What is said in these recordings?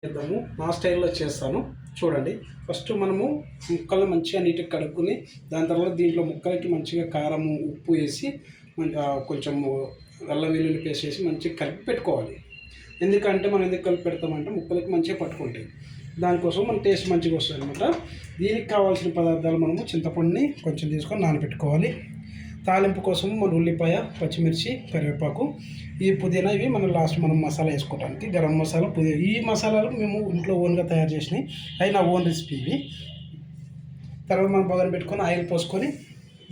చేద్దాము. నా స్టైల్లో చేస్తాను చూడండి. ఫస్ట్ మనము ముక్కలు మంచిగా నీట్గా కడుక్కుని దాని తర్వాత దీంట్లో ముక్కలకి మంచిగా కారము ఉప్పు వేసి కొంచెము అల్లం వెల్లుల్లి పేస్ట్ వేసి మంచిగా కలిపి పెట్టుకోవాలి. ఎందుకంటే మనం ఎందుకు కలిపి పెడతామంటే ముక్కలకి మంచిగా పట్టుకుంటాయి. దానికోసం మన టేస్ట్ మంచిగా వస్తుంది అనమాట. దీనికి కావాల్సిన పదార్థాలు మనము చింతపండుని కొంచెం తీసుకొని నానబెట్టుకోవాలి. తాలింపు కోసం మన ఉల్లిపాయ, పచ్చిమిర్చి, కరివేపాకు, ఈ పుదీనా, ఇవి మనం లాస్ట్ మనం మసాలా వేసుకోవడానికి గరం మసాలా, పుదీనా, ఈ మసాలాలు మేము ఇంట్లో ఓన్గా తయారు చేసినాయి. అవి నా ఓన్ రెసిపీ ఇవి. తర్వాత మనం పక్కన పెట్టుకొని ఆయిల్ పోసుకొని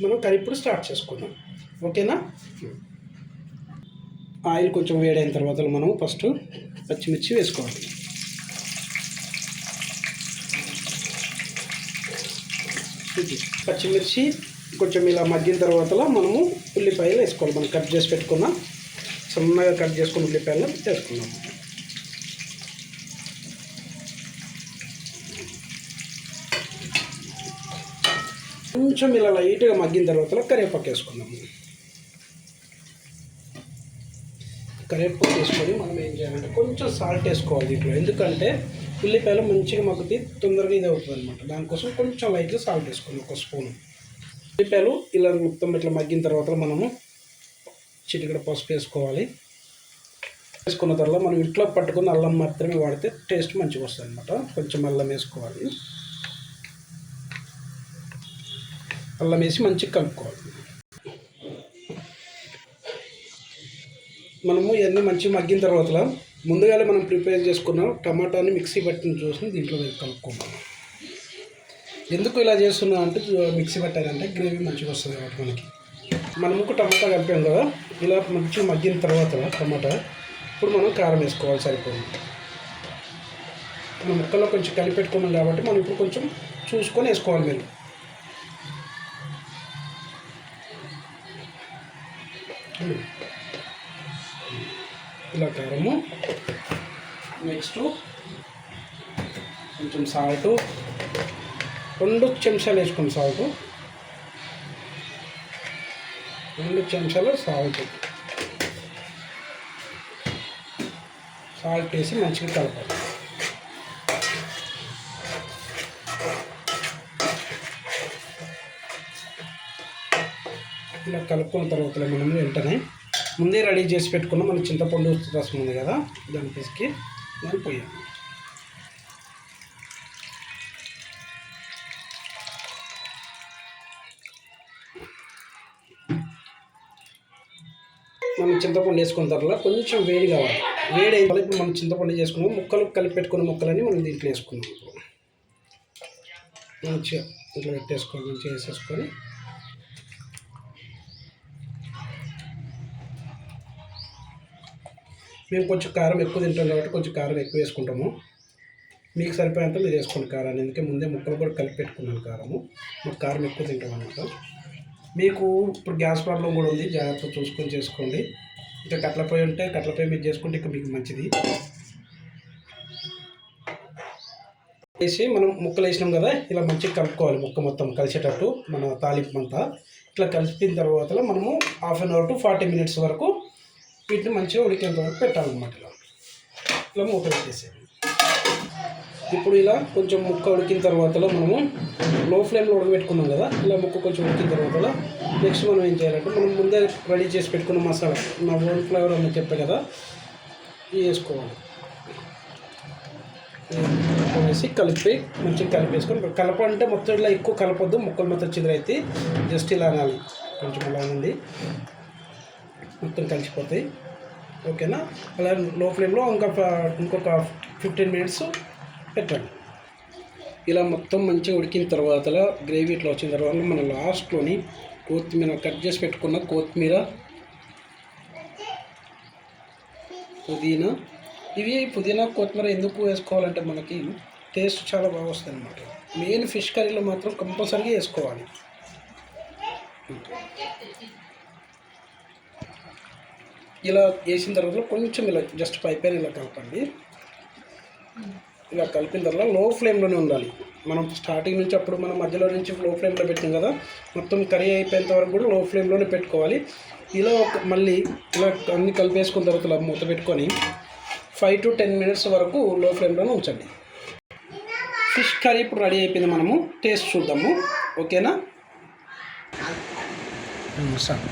మనం కరిప్పుడు స్టార్ట్ చేసుకుందాం. ఓకేనా? ఆయిల్ కొంచెం వేడైన తర్వాత మనం ఫస్ట్ పచ్చిమిర్చి వేసుకోవాలి. పచ్చిమిర్చి కొంచెం ఇలా మగ్గిన తర్వాత మనము ఉల్లిపాయలు వేసుకోవాలి. మనం కట్ చేసి పెట్టుకున్న సన్నగా కట్ చేసుకున్న ఉల్లిపాయలు వేసుకున్నాము. కొంచెం ఇలా లైట్గా మగ్గిన తర్వాత కరివేపాకు వేసుకున్నాము. కరివేపాకు వేసుకొని మనం ఏం చేయాలంటే కొంచెం సాల్ట్ వేసుకోవాలి దీంట్లో. ఎందుకంటే ఉల్లిపాయలు మంచిగా మగ్గితే తొందరగా ఇది అవుతుంది అనమాట. దానికోసం కొంచెం లైట్గా సాల్ట్ వేసుకోండి, 1 స్పూను. ఉల్లిపాయలు ఇలా మొత్తం ఇట్లా మగ్గిన తర్వాత మనము చిటికెడు పసుపు వేసుకోవాలి. వేసుకున్న తర్వాత మనం ఇంట్లో పట్టుకున్న అల్లం మాత్రమే వాడితే టేస్ట్ మంచిగా వస్తుంది అనమాట. కొంచెం అల్లం వేసుకోవాలి. అల్లం వేసి మంచిగా కలుపుకోవాలి. మనము ఇవన్నీ మంచిగా మగ్గిన తర్వాత ముందుగానే మనం ప్రిపేర్ చేసుకున్న టమాటాని మిక్సీ పట్టిన జ్యూస్ని దీంట్లో కలుపుకోవాలి. ఎందుకు ఇలా చేస్తున్నాం అంటే మిక్సీ పట్టారంటే గ్రేవీ మంచిగా వస్తుంది కాబట్టి మనకి. మనము టమాటా కలిపాం కదా, ఇలా మంచిగా మగ్గిన తర్వాత టమాటా ఇప్పుడు మనం కారం వేసుకోవాలి. సరిపోతుంది. మనం ముక్కల్లో కొంచెం కలిపి పెట్టుకున్నాం కాబట్టి మనం ఇప్పుడు కొంచెం చూసుకొని వేసుకోవాలి. మీరు ఇలా కారము, నెక్స్ట్ కొంచెం సాల్టు, 2 చెంచాలు వేసుకోండి. సాల్ట్ 2 చెంచాలు సాల్ట్ వేసి మంచిగా కలపాలి. ఇలా కలుపుకున్న తర్వాత మనం వెంటనే ముందే రెడీ చేసి పెట్టుకున్న మన చింతపండు రసం ఉంది కదా, దాన్ని తీసుకు దాన్ని పోయాలి. మనం చింతపండు వేసుకున్న తర్వాత కొంచెం వేడి కావాలి. వేడి అయిన తర్వాత మనం చింతపండు చేసుకున్నాం, ముక్కలు కలిపి పెట్టుకున్న ముక్కలని మనం దీంట్లో వేసుకున్నాం. మంచిగా ఇట్లా పెట్టేసుకొని మంచిగా వేసేసుకొని మేము కొంచెం కారం ఎక్కువ తింటాం కాబట్టి కొంచెం కారం ఎక్కువ వేసుకుంటాము. మీకు సరిపోయేంత మీరు వేసుకోండి కారాన్ని. ఎందుకంటే ముందే ముక్కలు కూడా కలిపి పెట్టుకున్నాను కారము. మాకు కారం ఎక్కువ తింటాం అన్నమాట. మీకు ఇప్పుడు గ్యాస్ ప్రాబ్లం కూడా ఉంది, జాగ్రత్తగా చూసుకొని చేసుకోండి. ఇంకా కట్ల పొయ్యి ఉంటే కట్ల పొయ్యి మీరు చేసుకుంటే ఇంకా మీకు మంచిది. వేసి మనం ముక్కలు వేసినాం కదా, ఇలా మంచిగా కలుపుకోవాలి. ముక్క మొత్తం కలిసేటట్టు మన తాలింపు అంతా ఇట్లా కలిపిన తర్వాత మనము 1/2 అవర్ to 40 minutes వరకు వీటిని మంచిగా ఉడికేంత వరకు పెట్టాలన్నమాట. ఇలా మూత పెట్టేసేయాలి. ఇప్పుడు ఇలా కొంచెం ముక్క ఉడికిన తర్వాత మనము లో ఫ్లేమ్లో ఉడకబెట్టుకున్నాం కదా, ఇలా ముక్క కొంచెం ఉడికిన తర్వాత నెక్స్ట్ మనం ఏం చేయాలంటే మనం ముందే రెడీ చేసి పెట్టుకున్న మసాలా, నా ఓన్ ఫ్లేవర్ అని చెప్పే కదా, ఇవి వేసుకోవాలి. వేసి కలిపి మంచిగా కలిపేసుకొని కలపంటే మొత్తం ఇలా ఎక్కువ కలపొద్దు, ముక్కలు మొత్తం చిదిరైతే జస్ట్ ఇలా అనాలి. కొంచెం ఇలా ఉంది, మొత్తం కలిసిపోతాయి. ఓకేనా? అలా లో ఫ్లేమ్లో ఇంకొక 15 minutes పెట్టండి. ఇలా మొత్తం మంచిగా ఉడికిన తర్వాత గ్రేవీ ఇట్లా వచ్చిన తర్వాత మనం లాస్ట్లోని కొత్తిమీర, కట్ చేసి పెట్టుకున్న కొత్తిమీర, పుదీనా, ఇవి పుదీనా కొత్తిమీర ఎందుకు వేసుకోవాలంటే మనకి టేస్ట్ చాలా బాగా వస్తుంది అన్నమాట. మెయిన్ ఫిష్ కర్రీలో మాత్రం కంపల్సరీగా వేసుకోవాలి. ఇలా వేసిన తర్వాత కొంచెం ఇలా జస్ట్ పైపైన ఇలా కలపండి. ఇలా కలిపిన తర్వాత లో ఫ్లేమ్లోనే ఉండాలి. మనం స్టార్టింగ్ నుంచి అప్పుడు మనం మధ్యలో నుంచి లో ఫ్లేమ్లో పెట్టాం కదా, మొత్తం కర్రీ అయిపోయేంత వరకు కూడా లో ఫ్లేమ్లోనే పెట్టుకోవాలి. ఇలా మళ్ళీ ఇలా అన్ని కలిపేసుకున్న తర్వాత మూత పెట్టుకొని 5 to 10 మినిట్స్ వరకు లో ఫ్లేమ్లోనే ఉంచండి. ఫిష్ కర్రీ ఇప్పుడు రెడీ అయిపోయింది. మనము టేస్ట్ చూద్దాము. ఓకేనా? సార్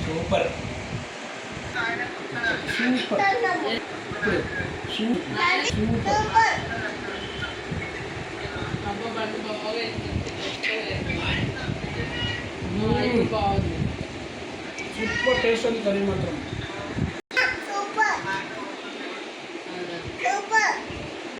సూపర్ సూపర్ టేస్ట్ ఉంది కర్రీ మాత్రం.